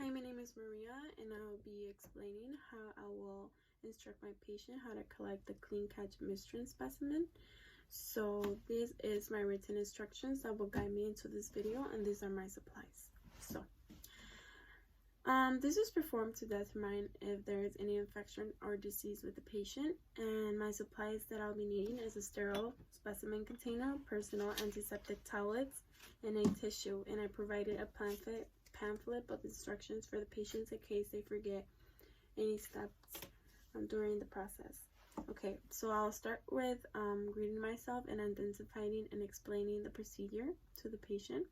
Hi, my name is Maria, and I will be explaining how I will instruct my patient how to collect the clean catch Mistral specimen. So this is my written instructions that will guide me into this video, and these are my supplies. This is performed to determine if there is any infection or disease with the patient, and my supplies that I'll be needing is a sterile specimen container, personal antiseptic towels, and a tissue, and I provided a pamphlet of instructions for the patients in case they forget any steps during the process. Okay, so I'll start with greeting myself and identifying and explaining the procedure to the patient.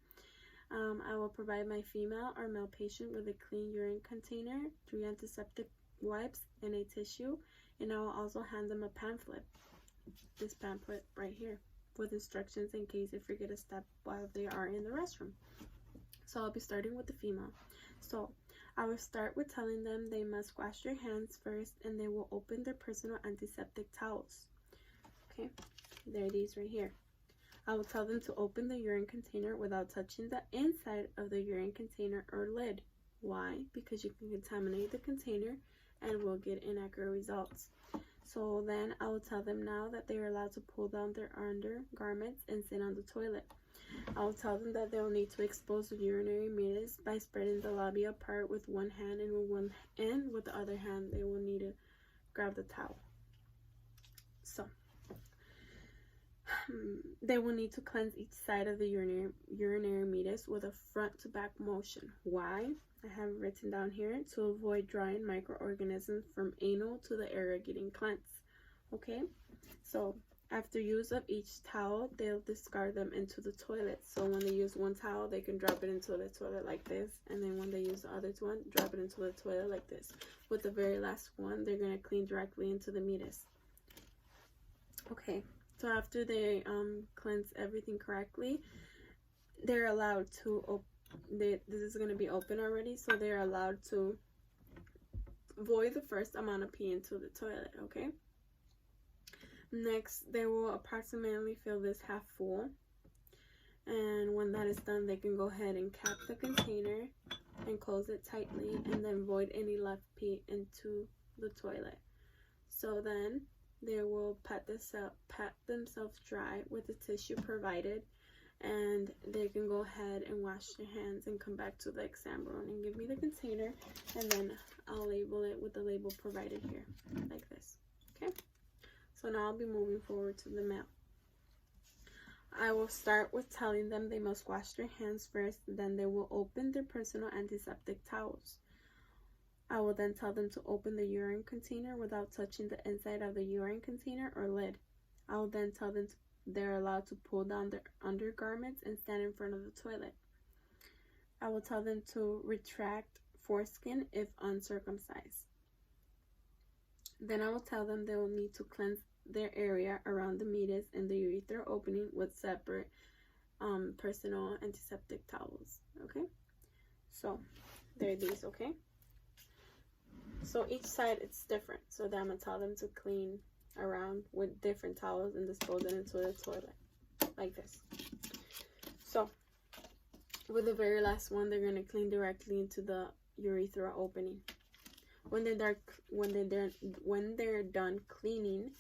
I will provide my female or male patient with a clean urine container, 3 antiseptic wipes, and a tissue, and I will also hand them a pamphlet, this pamphlet right here, with instructions in case they forget a step while they are in the restroom. So I'll be starting with the female. So I will start with telling them they must wash their hands first, and they will open their personal antiseptic towels. Okay, there are these right here. I will tell them to open the urine container without touching the inside of the urine container or lid. Why? Because you can contaminate the container and will get inaccurate results. So then I will tell them now that they are allowed to pull down their undergarments and sit on the toilet. I will tell them that they will need to expose the urinary meatus by spreading the labia apart with one hand, and with the other hand they will need to grab the towel. So they will need to cleanse each side of the urinary meatus with a front to back motion. Why? I have written down here to avoid drawing microorganisms from anal to the area getting cleansed. Okay, so after use of each towel, they'll discard them into the toilet. So when they use one towel, they can drop it into the toilet like this, and then when they use the other one, drop it into the toilet like this. With the very last one, they're going to clean directly into the meatus. Okay, so after they cleanse everything correctly, they're allowed to this is going to be open already, so they're allowed to void the first amount of pee into the toilet. Okay, next they will approximately fill this half full, and when that is done, they can go ahead and cap the container and close it tightly, and then void any left pee into the toilet. So then they will pat themselves dry with the tissue provided, and they can go ahead and wash their hands and come back to the exam room and give me the container, and then I'll label it with the label provided here like this. Okay, so now I'll be moving forward to the male. I will start with telling them they must wash their hands first, then they will open their personal antiseptic towels. I will then tell them to open the urine container without touching the inside of the urine container or lid. I will then tell them they're allowed to pull down their undergarments and stand in front of the toilet. I will tell them to retract foreskin if uncircumcised. Then I will tell them they will need to cleanse their area around the meatus and the urethral opening with separate personal antiseptic towels. Okay, so there are these. Okay, so each side it's different, so then I'm gonna tell them to clean around with different towels and dispose it into the toilet like this. So with the very last one, they're gonna clean directly into the urethral opening. When they're done cleaning,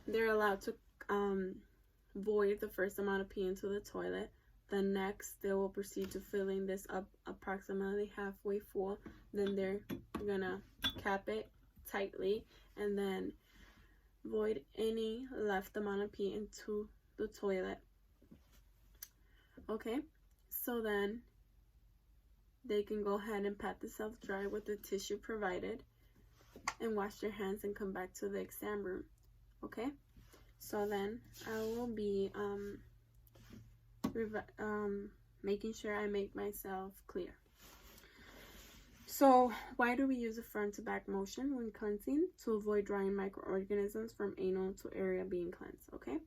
they're allowed to void the first amount of pee into the toilet. Then next, they will proceed to filling this up approximately halfway full. Then they're gonna cap it tightly and then void any left amount of pee into the toilet. Okay, so then they can go ahead and pat themselves dry with the tissue provided and wash their hands and come back to the exam room. Okay, so then I will be making sure I make myself clear. So why do we use a front to back motion when cleansing? To avoid drawing microorganisms from anal to area being cleansed. Okay,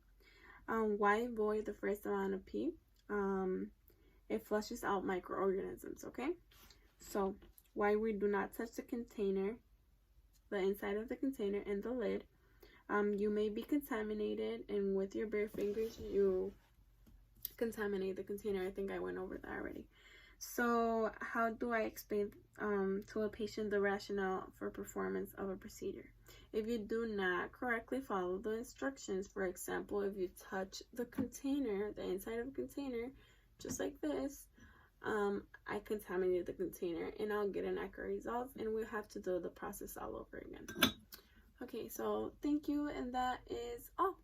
why void the first amount of pee? It flushes out microorganisms. Okay, so why we do not touch the container, the inside of the container and the lid. You may be contaminated, and with your bare fingers you contaminate the container. I think I went over that already. So how do I explain to a patient the rationale for performance of a procedure? If you do not correctly follow the instructions, for example, if you touch the container, the inside of the container, just like this, I contaminated the container and I'll get inaccurate results and we'll have to do the process all over again. Okay, so thank you, and that is all.